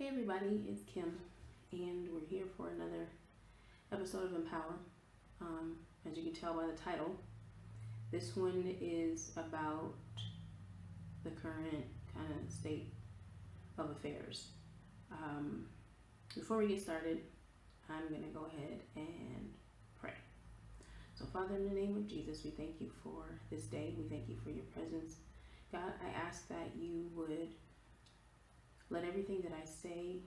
Hey everybody, it's Kim, and we're here for another episode of Empower. As you can tell by the title, this one is about the current kind of state of affairs. Before we get started, I'm going to go ahead and pray. So Father, in the name of Jesus, we thank you for this day. We thank you for your presence. God, I ask that you would let everything that I say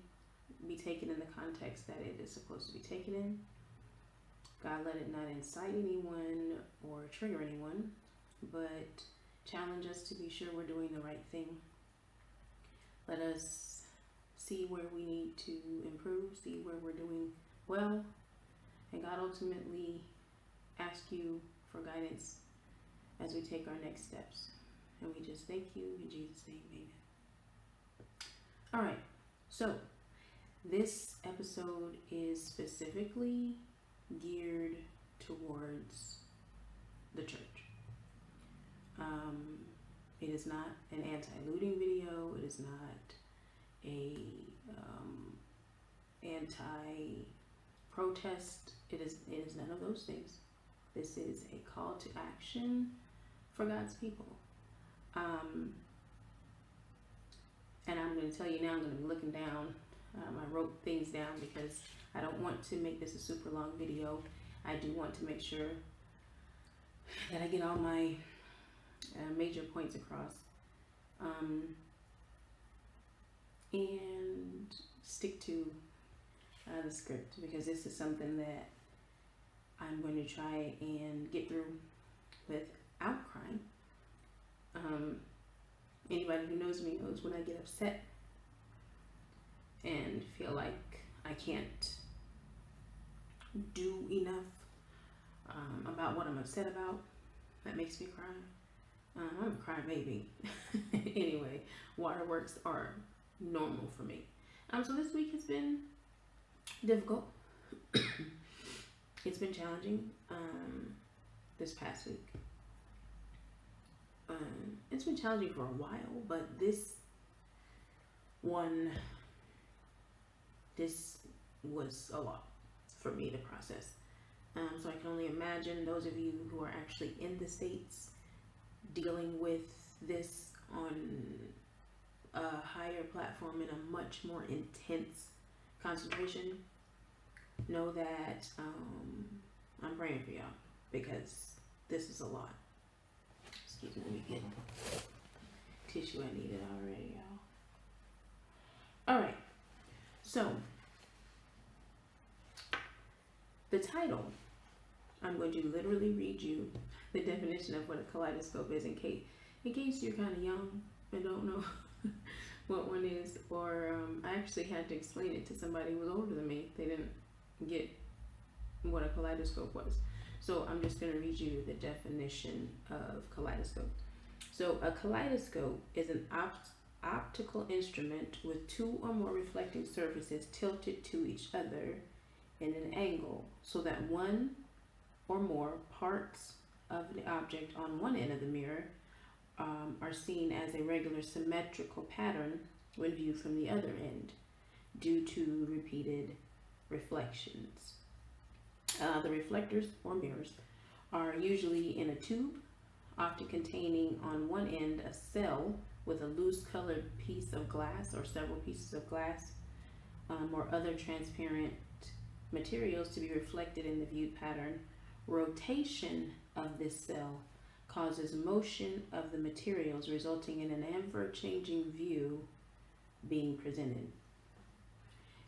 be taken in the context that it is supposed to be taken in. God, let it not incite anyone or trigger anyone, but challenge us to be sure we're doing the right thing. Let us see where we need to improve, see where we're doing well, and God, ultimately ask you for guidance as we take our next steps. And we just thank you in Jesus' name, amen. All right, so this episode is specifically geared towards the church. It is not an anti-looting video. It is not a anti-protest. It is none of those things. This is a call to action for God's people. And I'm going to tell you now, I'm going to be looking down. I wrote things down because I don't want to make this a super long video. I do want to make sure that I get all my major points across. And stick to the script, because this is something that I'm going to try and get through without crying. Anybody who knows me knows when I get upset and feel like I can't do enough about what I'm upset about, that makes me cry. I'm a crybaby. Anyway, waterworks are normal for me. So this week has been difficult. It's been challenging. This past week. It's been challenging for a while, but this was a lot for me to process. So I can only imagine those of you who are actually in the States dealing with this on a higher platform in a much more intense concentration. Know that I'm praying for y'all, because this is a lot. Excuse me, let me get tissue. I need it already, y'all. All right, so the title, I'm going to literally read you the definition of what a kaleidoscope is in case you're kind of young and don't know what one is, or I actually had to explain it to somebody who was older than me. They didn't get what a kaleidoscope was. So I'm just going to read you the definition of kaleidoscope. So a kaleidoscope is an optical instrument with two or more reflecting surfaces tilted to each other in an angle so that one or more parts of the object on one end of the mirror are seen as a regular symmetrical pattern when viewed from the other end due to repeated reflections. The reflectors or mirrors are usually in a tube, often containing on one end a cell with a loose colored piece of glass or several pieces of glass or other transparent materials to be reflected in the viewed pattern. Rotation of this cell causes motion of the materials, resulting in an ever-changing view being presented.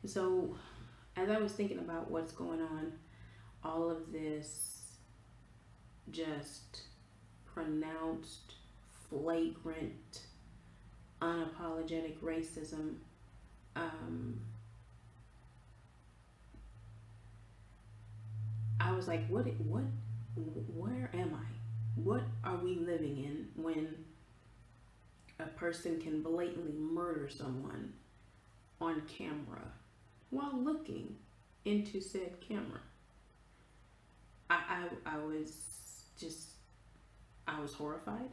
So as I was thinking about what's going on, all of this just pronounced, flagrant, unapologetic racism. I was like, where am I? What are we living in when a person can blatantly murder someone on camera while looking into said camera? I was horrified.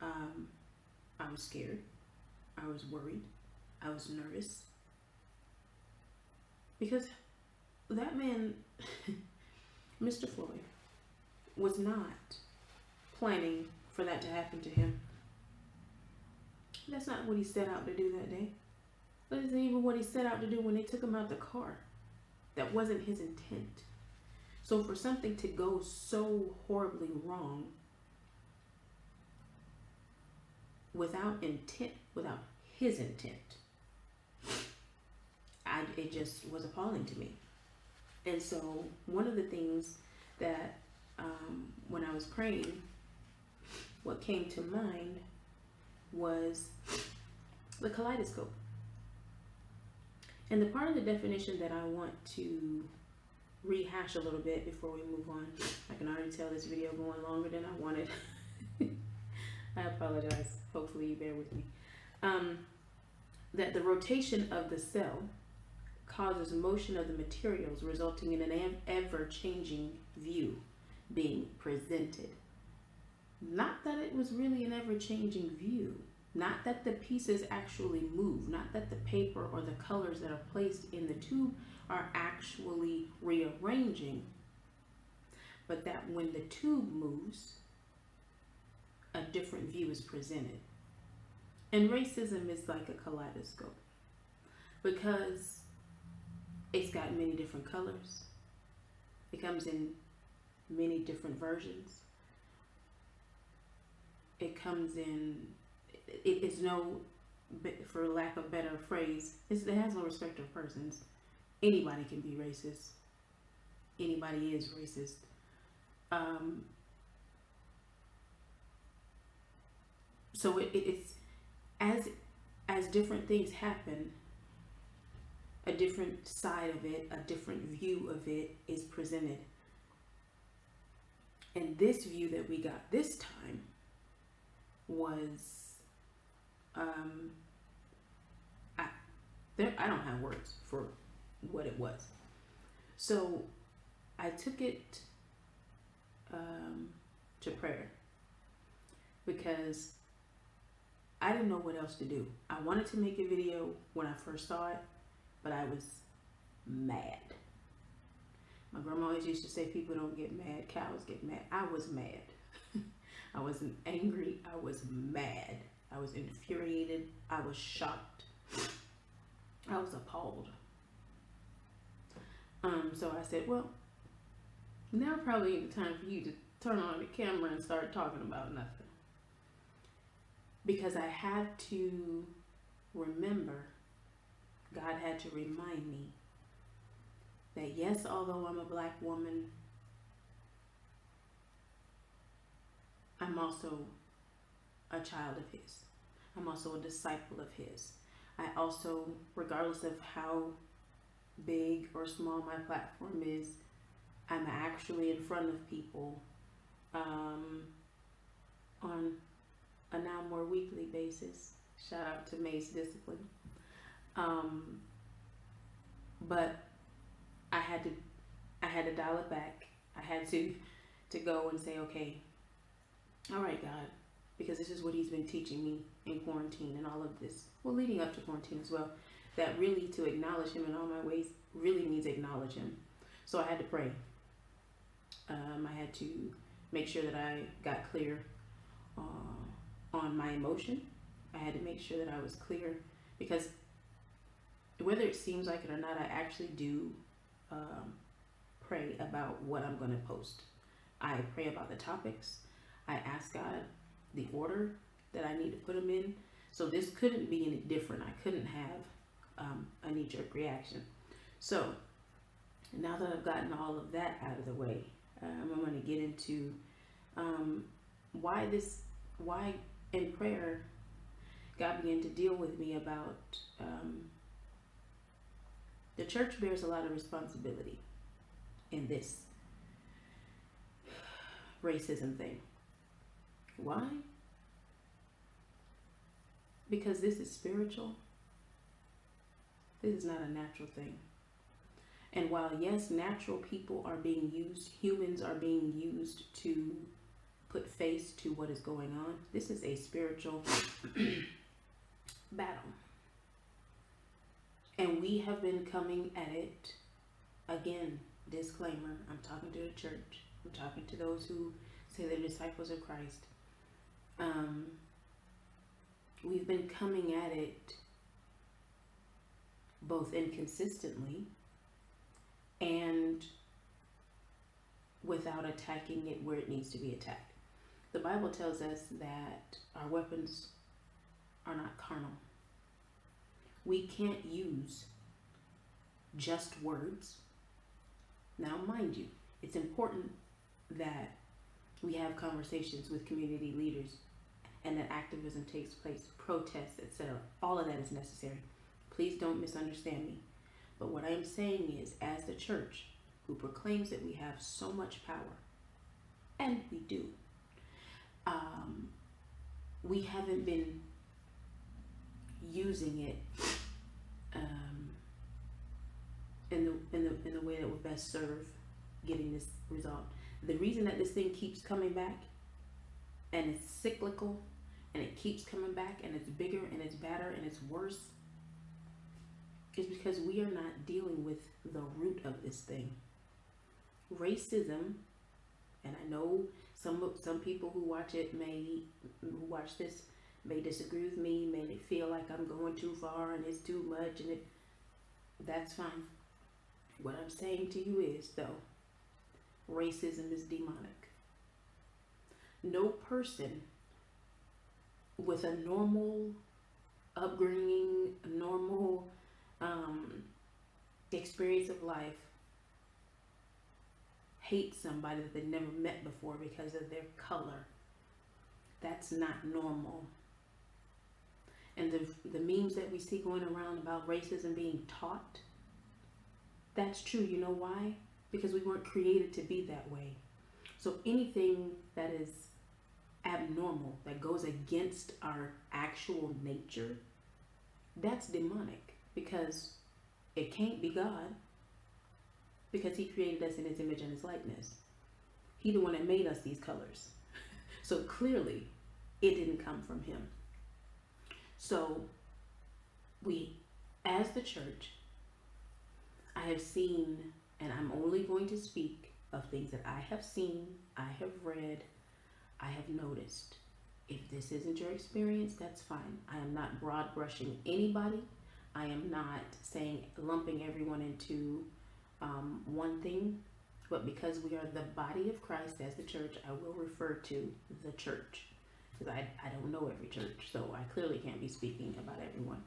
I was scared. I was worried. I was nervous. Because that man, Mr. Floyd, was not planning for that to happen to him. That's not what he set out to do that day. That isn't even what he set out to do when they took him out the car. That wasn't his intent. So for something to go so horribly wrong without intent, without his intent, it just was appalling to me. And so one of the things that when I was praying, what came to mind was the kaleidoscope. And the part of the definition that I want to rehash a little bit before we move on, I can already tell this video going longer than I wanted. I apologize. Hopefully you bear with me. That the rotation of the cell causes motion of the materials, resulting in an ever-changing view being presented. Not that it was really an ever-changing view. Not that the pieces actually move. Not that the paper or the colors that are placed in the tube are actually rearranging. But that when the tube moves, a different view is presented. And racism is like a kaleidoscope, because it's got many different colors. It comes in many different versions. It comes in, it is no, for lack of a better phrase, it has no respect of persons. Anybody can be racist. Anybody is racist. So it's as different things happen, a different side of it, a different view of it is presented. And this view that we got this time was, I don't have words for what it was. So I took it to prayer, because I didn't know what else to do. I wanted to make a video when I first saw it, but I was mad. My grandma always used to say people don't get mad, cows get mad. I was mad. I wasn't angry, I was mad. I was infuriated, I was shocked. I was appalled. So I said, well, now probably ain't the time for you to turn on the camera and start talking about nothing. Because I had to remember, God had to remind me that yes, although I'm a black woman, I'm also a child of His. I'm also a disciple of His. I also, regardless of how big or small my platform is, I'm actually in front of people on a now more weekly basis. Shout out to May's Discipline. But I had to dial it back. I had to go and say, okay, all right, God, because this is what He's been teaching me in quarantine and all of this. Well, leading up to quarantine as well. That really to acknowledge Him in all my ways really means acknowledge Him. So I had to pray. I had to make sure that I got clear on my emotion. I had to make sure that I was clear, because whether it seems like it or not, I actually do pray about what I'm going to post. I pray about the topics. I ask God the order that I need to put them in. So this couldn't be any different. I couldn't have a knee-jerk reaction. So now that I've gotten all of that out of the way, I'm going to get into why in prayer God began to deal with me about the church bears a lot of responsibility in this racism thing. Why? Because this is spiritual. This is not a natural thing. And while, yes, natural people are being used, humans are being used to put face to what is going on, this is a spiritual battle. And we have been coming at it, again, disclaimer, I'm talking to the church. I'm talking to those who say they're disciples of Christ. We've been coming at it both inconsistently and without attacking it where it needs to be attacked. The Bible tells us that our weapons are not carnal. We can't use just words. Now, mind you, it's important that we have conversations with community leaders and that activism takes place, protests, etc. All of that is necessary. Please don't misunderstand me. But what I am saying is, as the church who proclaims that we have so much power, and we do, we haven't been using it in the way that would best serve getting this result. The reason that this thing keeps coming back, and it's cyclical, and it keeps coming back, and it's bigger, and it's badder, and it's worse, is because we are not dealing with the root of this thing. Racism, and I know some people who watch this may disagree with me, may feel like I'm going too far and it's too much, and that's fine. What I'm saying to you is, though, racism is demonic. No person with a normal upbringing, a normal experience of life hates somebody that they never met before because of their color. That's not normal. And the memes that we see going around about racism being taught, that's true. You know why? Because we weren't created to be that way. So anything that is abnormal, that goes against our actual nature, that's demonic, because it can't be God, because he created us in his image and his likeness. He the one that made us these colors. So clearly it didn't come from him. So we, as the church, I have seen, and I'm only going to speak of things that I have seen, I have read, I have noticed. If this isn't your experience, that's fine. I am not broad brushing anybody. I am not saying, lumping everyone into one thing, but because we are the body of Christ as the church, I will refer to the church, because I don't know every church, so I clearly can't be speaking about everyone.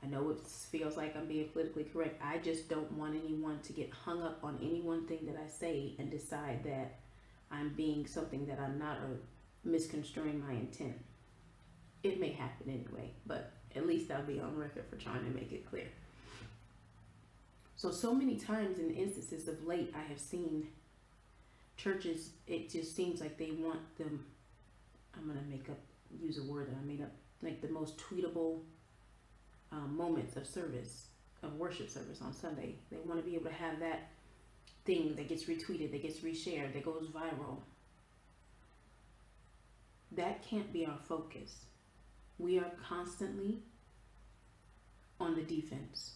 I know it feels like I'm being politically correct. I just don't want anyone to get hung up on any one thing that I say and decide that I'm being something that I'm not, or misconstruing my intent. It may happen anyway, but at least I'll be on record for trying to make it clear. So many times in instances of late, I have seen churches, it just seems like they want them, I'm going to use a word that I made up, like the most tweetable moments of service, of worship service on Sunday. They want to be able to have that thing that gets retweeted, that gets reshared, that goes viral. That can't be our focus. We are constantly on the defense.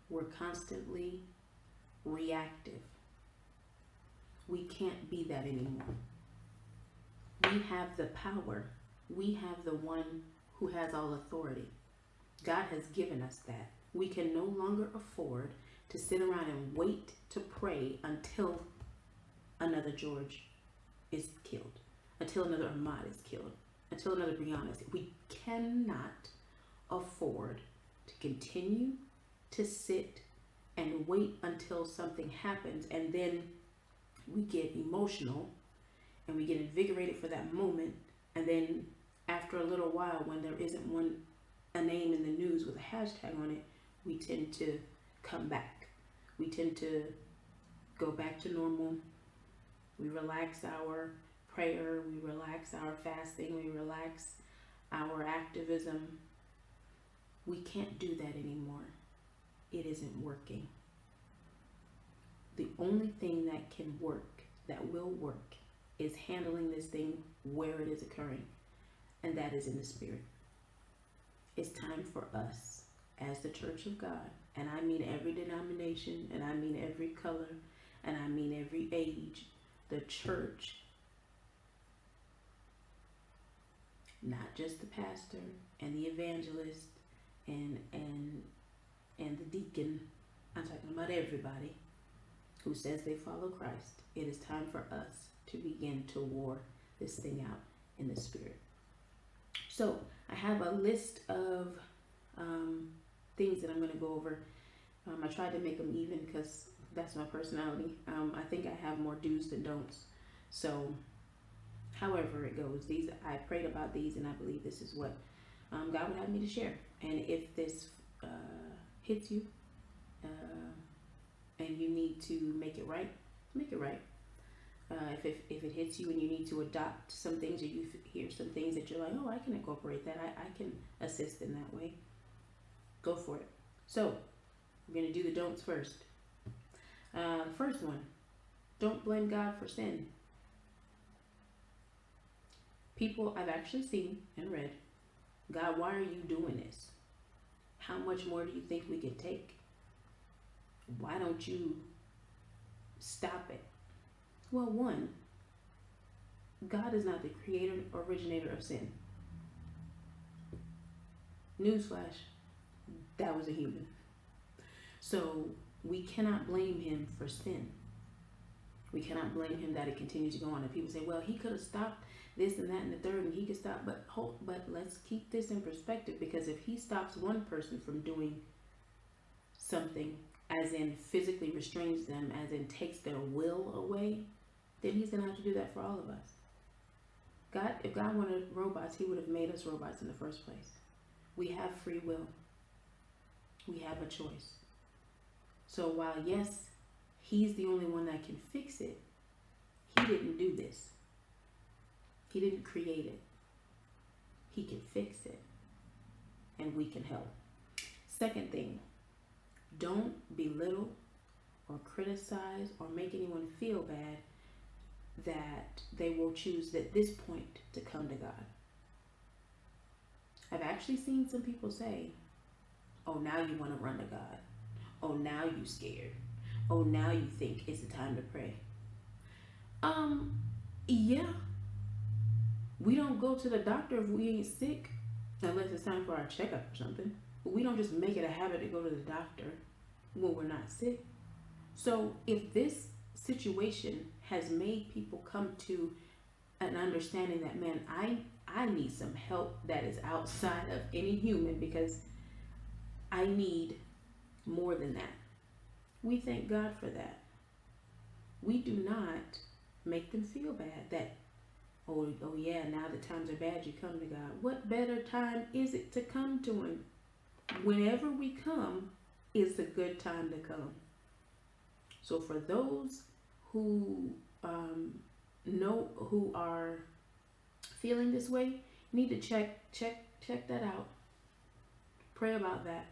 We're constantly reactive. We can't be that anymore. We have the power. We have the one who has all authority. God has given us that. We can no longer afford to sit around and wait to pray until another George is killed, until another Ahmad is killed, until another Brianna is killed. We cannot afford to continue to sit and wait until something happens, and then we get emotional and we get invigorated for that moment, and then after a little while, when there isn't a name in the news with a hashtag on it, we tend to come back. We tend to go back to normal. We relax our prayer, we relax our fasting, we relax our activism. We can't do that anymore. It isn't working. The only thing that can work, that will work, is handling this thing where it is occurring, and that is in the spirit. It's time for us, as the Church of God, and I mean every denomination, and I mean every color, and I mean every age, the church, not just the pastor and the evangelist and the deacon. I'm talking about everybody who says they follow Christ. It is time for us to begin to war this thing out in the spirit. So I have a list of things that I'm going to go over. I tried to make them even because that's my personality. I think I have more do's than don'ts. So however it goes, I prayed about these, and I believe this is what God would have me to share. And if this hits you and you need to make it right, make it right. If it hits you and you need to adopt some things, or you hear some things that you're like, oh, I can incorporate that, I can assist in that way, go for it. So we're going to do the don'ts first. First one, don't blame God for sin. People I've actually seen and read, God, why are you doing this? How much more do you think we can take? Why don't you stop it? Well, one, God is not the creator or originator of sin. Newsflash, that was a human. So we cannot blame him for sin. We cannot blame him that it continues to go on. And people say, well, he could have stopped this and that and the third, and he could stop. But let's keep this in perspective, because if he stops one person from doing something, as in physically restrains them, as in takes their will away, then he's going to have to do that for all of us. If God wanted robots, he would have made us robots in the first place. We have free will. We have a choice. So while, yes, he's the only one that can fix it, he didn't do this. He didn't create it. He can fix it. And we can help. Second thing, don't belittle or criticize or make anyone feel bad that they will choose at this point to come to God. I've actually seen some people say, oh, now you want to run to God. Oh, now you scared. Oh, now you think it's the time to pray. Yeah. We don't go to the doctor if we ain't sick, unless it's time for our checkup or something. But we don't just make it a habit to go to the doctor when we're not sick. So if this situation has made people come to an understanding that, man, I need some help that is outside of any human, because I need more than that. We thank God for that. We do not make them feel bad that, oh yeah, now the times are bad, you come to God. What better time is it to come to him? Whenever we come is a good time to come. So for those who who are feeling this way, need to check that out. Pray about that,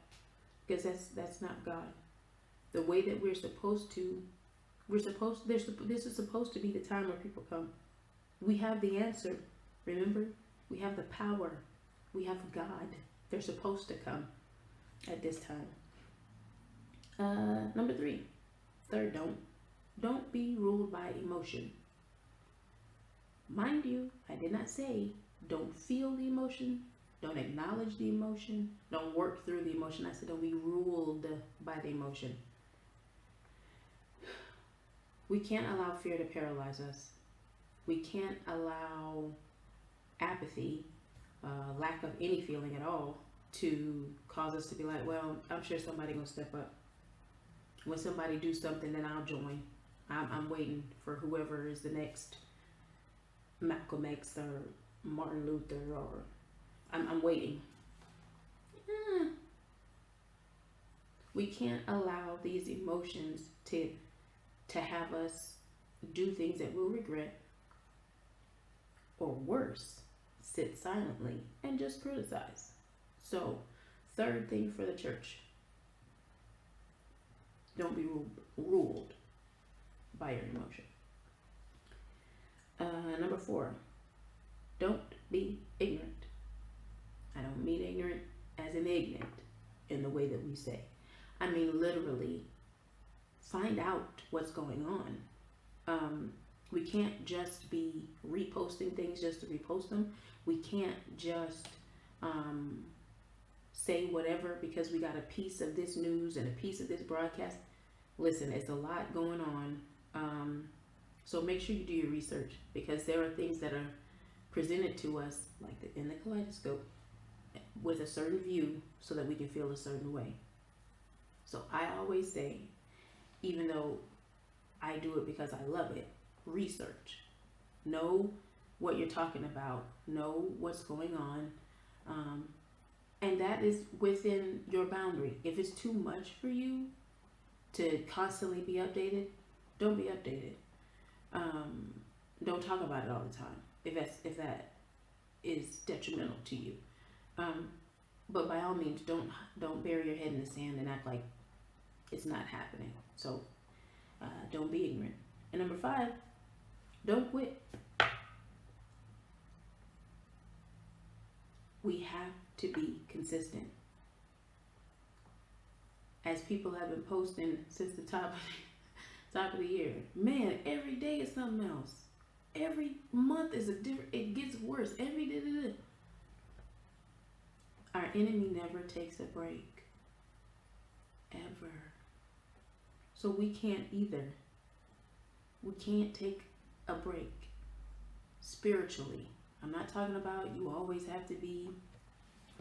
because that's not God. The way that this is supposed to be the time where people come. We have the answer. Remember, we have the power. We have God. They're supposed to come at this time. Number 3, third don't be ruled by emotion. Mind you, I did not say don't feel the emotion, don't acknowledge the emotion, don't work through the emotion. I said don't be ruled by the emotion. We can't allow fear to paralyze us. We can't allow apathy, lack of any feeling at all, to cause us to be like, well, I'm sure somebody gonna step up. When somebody do something, then I'll join. I'm waiting for whoever is the next Malcolm X or Martin Luther, or I'm waiting. We can't allow these emotions to have us do things that we'll regret, or worse, sit silently and just criticize. So, third thing for the church, don't be ruled by your emotion. Number 4, don't be ignorant. I don't mean ignorant as in ignorant in the way that we say. I mean, literally, find out what's going on. We can't just be reposting things just to repost them. We can't just say whatever because we got a piece of this news and a piece of this broadcast. Listen, it's a lot going on. So make sure you do your research, because there are things that are presented to us, like in the kaleidoscope, with a certain view so that we can feel a certain way. So I always say, even though I do it because I love it, research. Know what you're talking about. Know what's going on. And that is within your boundary. If it's too much for you to constantly be updated, don't be updated. Don't talk about it all the time if that is detrimental to you. But by all means, don't bury your head in the sand and act like it's not happening. So don't be ignorant. And number 5, don't quit. We have to be consistent. As people have been posting since the top of the year, man, every day is something else. Every month is a different. It gets worse every day. Our enemy never takes a break, ever. So we can't either. We can't take a break spiritually. I'm not talking about you always have to be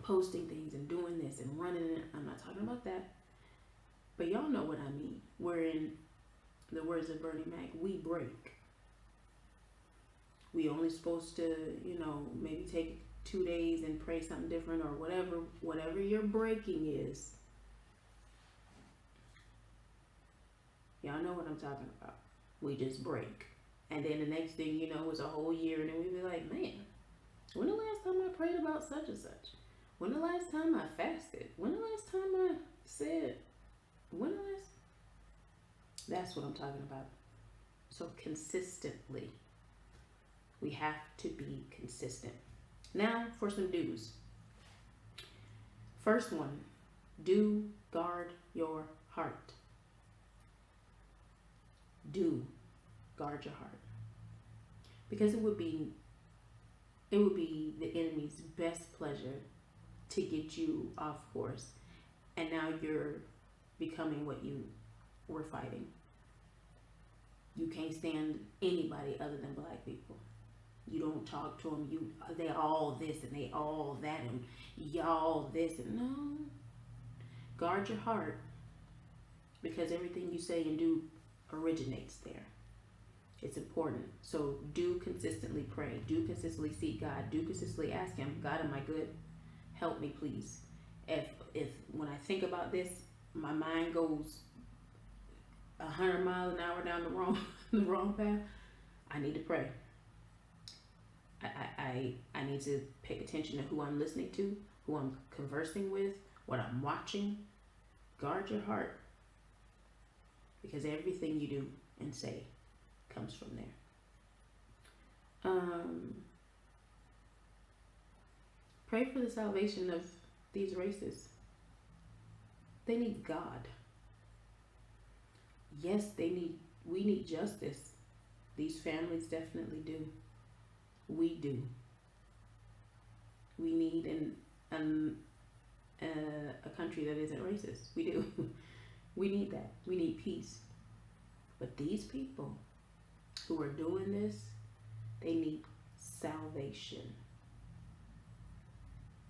posting things and doing this and running it. I'm not talking about that. But y'all know what I mean. We're in the words of Bernie Mac, we break. We only supposed to, maybe take 2 days and pray something different or whatever your breaking is. Y'all know what I'm talking about. We just break. And then the next thing you know is a whole year, and then we be like, man, when the last time I prayed about such and such? When the last time I fasted? When the last time I said, That's what I'm talking about. So consistently. We have to be consistent. Now for some do's. First one, do guard your heart. Do guard your heart. Because it would be the enemy's best pleasure to get you off course. And now you're becoming what you were fighting. You can't stand anybody other than black people. You don't talk to them. They all this and they all that and y'all this and no. Guard your heart, because everything you say and do originates there. It's important. So do consistently pray. Do consistently seek God. Do consistently ask Him, God, am I good? Help me, please. If when I think about this, my mind goes 100 miles an hour down the wrong path, I need to pray. I need to pay attention to who I'm listening to, who I'm conversing with, what I'm watching. Guard your heart, because everything you do and say comes from there. Pray for the salvation of these races. They need God. Yes, we need justice. These families definitely do. We do. We need a country that isn't racist. We do. We need that. We need peace. But these people who are doing this, they need salvation.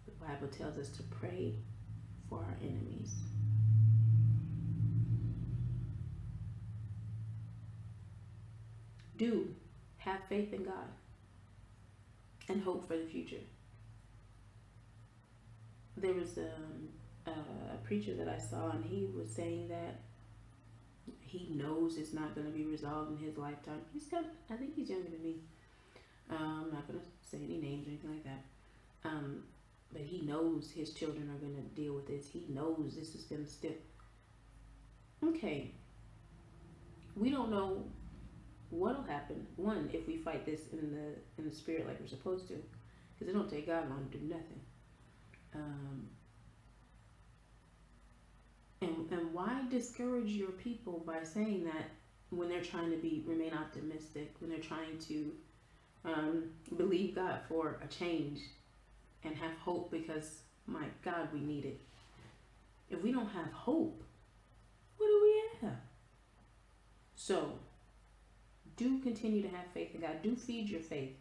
The Bible tells us to pray for our enemies. Do have faith in God and hope for the future. There was a preacher that I saw, and he was saying that he knows it's not going to be resolved in his lifetime. I think he's younger than me. I'm not going to say any names or anything like that. But he knows his children are going to deal with this. He knows this is going to still. Okay. We don't know what'll happen. One, if we fight this in the spirit like we're supposed to, because it don't take God long to do nothing. And why discourage your people by saying that when they're trying to remain optimistic, when they're trying to believe God for a change and have hope, because my God, we need it. If we don't have hope, what do we have? So do continue to have faith in God. Do feed your faith.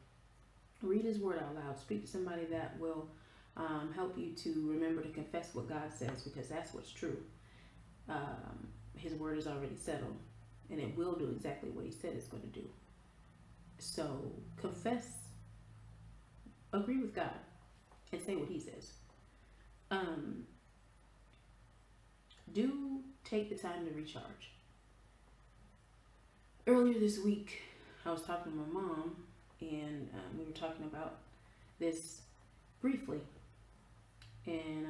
Read His Word out loud. Speak to somebody that will help you to remember to confess what God says, because that's what's true. His Word is already settled, and it will do exactly what He said it's going to do. So confess, agree with God, and say what He says. Do take the time to recharge. Earlier this week, I was talking to my mom, and we were talking about this briefly, and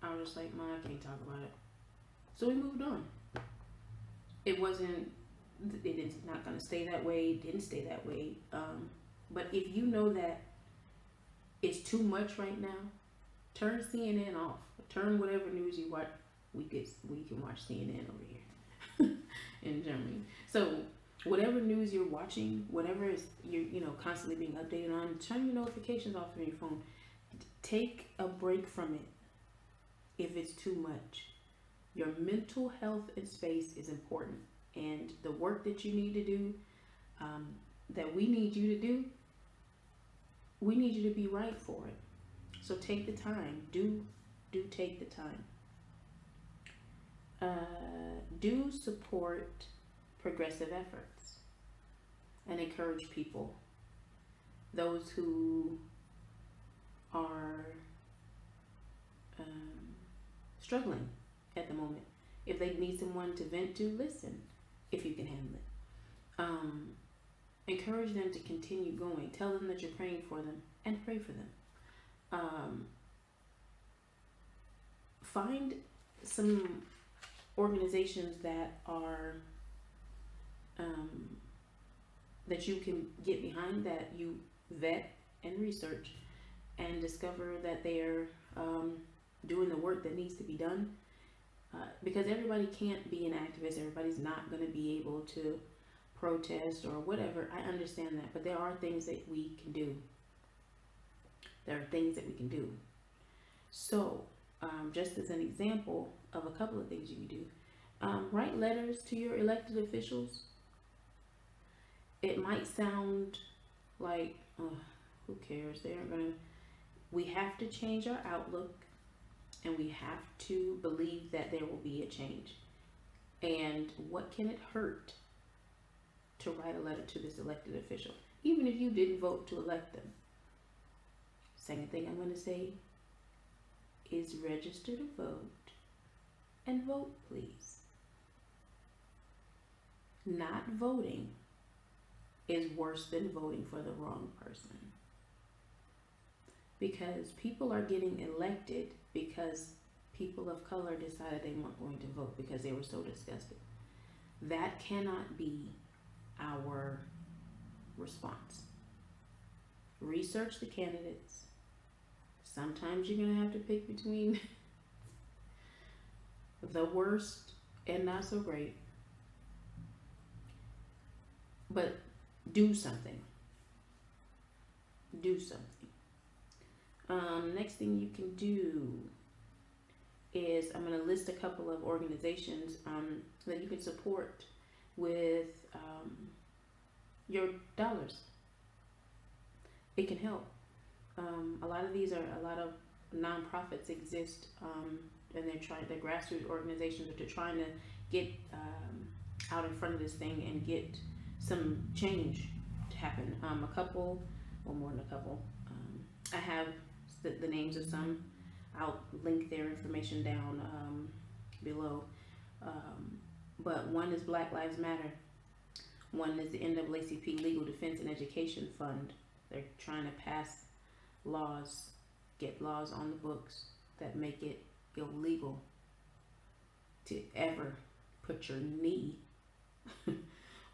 I was just like, "Mom, I can't talk about it." So we moved on. It's not going to stay that way. It didn't stay that way. But if you know that it's too much right now, turn CNN off. Turn whatever news you watch. We can watch CNN over here in Germany. So whatever news you're watching, whatever is you're constantly being updated on, turn your notifications off on your phone. Take a break from it if it's too much. Your mental health and space is important, and the work that you need to do, that we need you to do, we need you to be right for it. So take the time. Do take the time. Do support progressive efforts and encourage people, those who are struggling at the moment. If they need someone to vent to, listen, if you can handle it. Encourage them to continue going. Tell them that you're praying for them, and pray for them. Find some organizations that are that you can get behind, that you vet and research, and discover that they are doing the work that needs to be done. Because everybody can't be an activist. Everybody's not going to be able to protest or whatever. I understand that, but there are things that we can do. So, just as an example of a couple of things you can do, write letters to your elected officials. It might sound like, who cares? We have to change our outlook, and we have to believe that there will be a change. And what can it hurt to write a letter to this elected official, even if you didn't vote to elect them? Second thing I'm going to say is register to vote, and vote, please. Not voting is worse than voting for the wrong person, because people are getting elected because people of color decided they weren't going to vote because they were so disgusted. That cannot be our response. Research the candidates. Sometimes you're going to have to pick between the worst and not so great. But do something. Next thing you can do is, I'm going to list a couple of organizations that you can support with your dollars. It can help. A lot of nonprofits exist, and they're grassroots organizations, but they're trying to get out in front of this thing and get some change to happen. More than a couple. I have the names of some. I'll link their information down below. But one is Black Lives Matter. One is the NAACP Legal Defense and Education Fund. They're trying to pass laws, get laws on the books that make it illegal to ever put your knee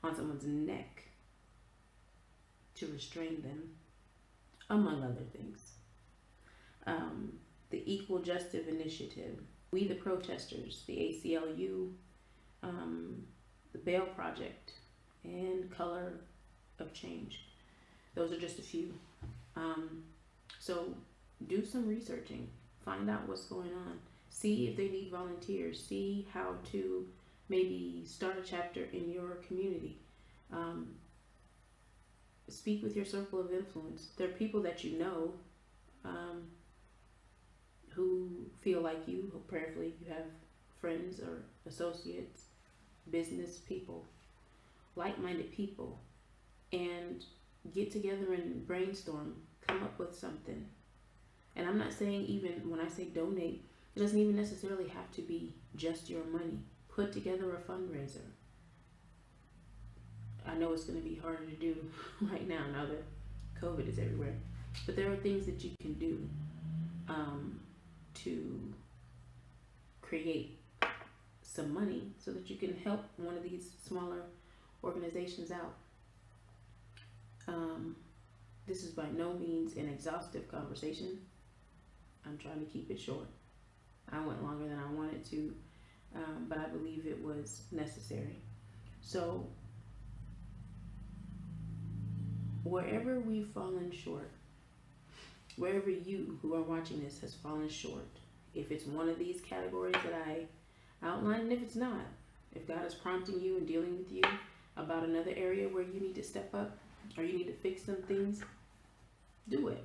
on someone's neck to restrain them, among other things. The Equal Justice Initiative, We the Protesters, the ACLU, the Bail Project, and Color of Change. Those are just a few. So do some researching, find out what's going on, see if they need volunteers, see how to maybe start a chapter in your community. Speak with your circle of influence. There are people that you know who feel like you, who prayerfully you have friends or associates, business people, like-minded people, and get together and brainstorm, come up with something. And I'm not saying, even when I say donate, it doesn't even necessarily have to be just your money. Put together a fundraiser. I know it's going to be harder to do right now that COVID is everywhere, but there are things that you can do to create some money so that you can help one of these smaller organizations out. This is by no means an exhaustive conversation. I'm trying to keep it short. I went longer than I wanted to, but I believe it was necessary. So wherever we've fallen short, wherever you who are watching this has fallen short, if it's one of these categories that I outlined, and if it's not, if God is prompting you and dealing with you about another area where you need to step up or you need to fix some things, do it.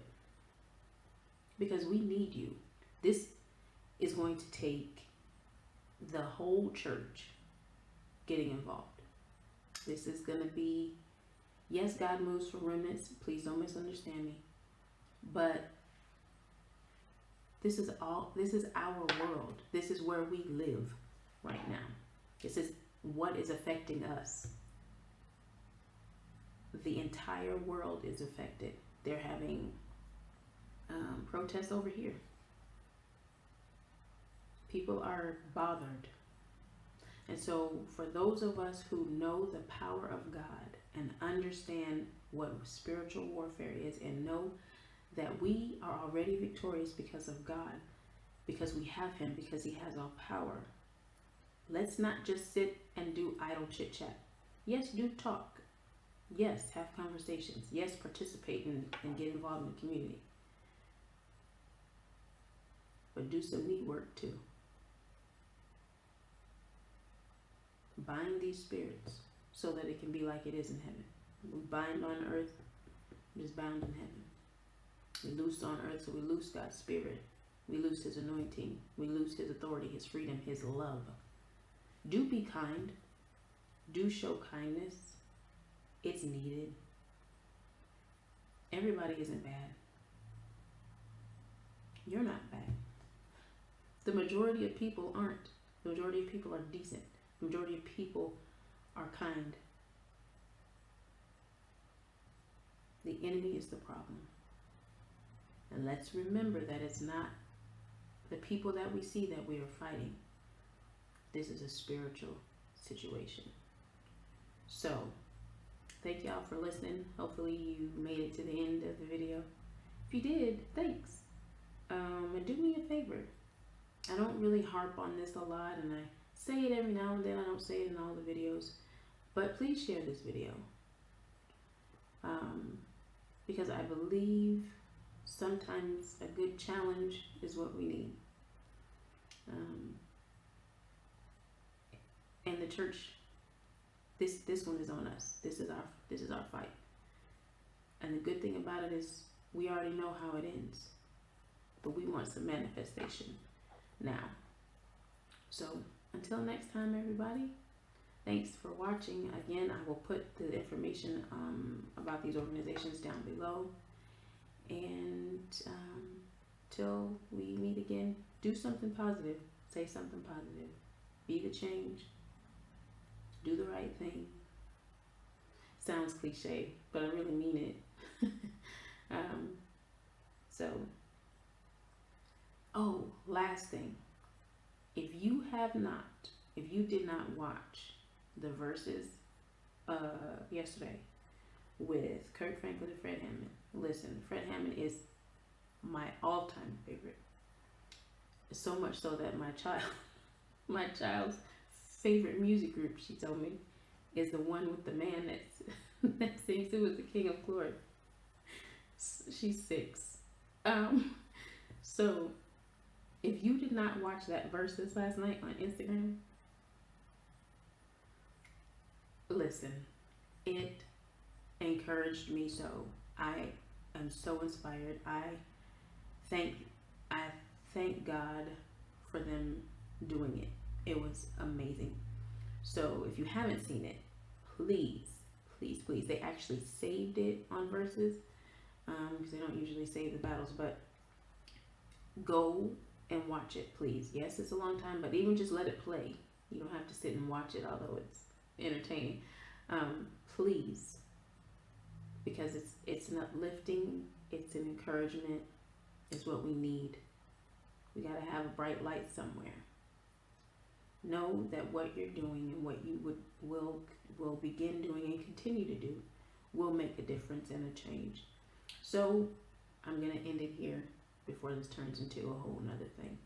Because we need you. This is going to take the whole church getting involved. This is going to be, yes, God moves for remnants. Please don't misunderstand me. But this is our world. This is where we live right now. This is what is affecting us. The entire world is affected. They're having protests over here. People are bothered. And so for those of us who know the power of God and understand what spiritual warfare is and know that we are already victorious because of God, because we have Him, because He has all power, let's not just sit and do idle chit chat. Yes, do talk. Yes, have conversations. Yes, participate and get involved in the community. But do some knee work too. Bind these spirits so that it can be like it is in heaven. We bind on earth, it is bound in heaven. We loose on earth, so we loose God's spirit. We loose His anointing. We loose His authority, His freedom, His love. Do be kind. Do show kindness. It's needed. Everybody isn't bad. You're not bad. The majority of people aren't. The majority of people are decent. The majority of people are kind. The enemy is the problem. And let's remember that it's not the people that we see that we are fighting. This is a spiritual situation. So, thank y'all for listening. Hopefully you made it to the end of the video. If you did, thanks. And do me a favor. I don't really harp on this a lot, and I say it every now and then. I don't say it in all the videos. But please share this video. Because I believe sometimes a good challenge is what we need. And the church, this one is on us. This is our fight. And the good thing about it is we already know how it ends. But we want some manifestation now. So until next time, everybody, thanks for watching. Again, I will put the information about these organizations down below. And till we meet again, do something positive. Say something positive. Be the change. Do the right thing. Sounds cliche, but I really mean it. Last thing. If you did not watch the Verses yesterday with Kirk Franklin and Fred Hammond, listen, Fred Hammond is my all-time favorite. So much so that my child's favorite music group, she told me, is the one with the man that sings "It Was the King of Glory." She's 6. So if you did not watch that verses last night on Instagram, listen, it encouraged me so. I am so inspired. Thank I thank God for them doing it. It was amazing. So if you haven't seen it, please, please, please. They actually saved it on Versus because they don't usually save the battles, but go and watch it, please. Yes, it's a long time, but even just let it play. You don't have to sit and watch it, although it's entertaining. Please, because it's an uplifting, it's an encouragement, it's what we need. We got to have a bright light somewhere. Know that what you're doing and what you will begin doing and continue to do will make a difference and a change. So I'm gonna end it here before this turns into a whole nother thing.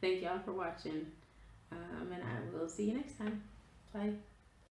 Thank y'all for watching, and I will see you next time. Bye.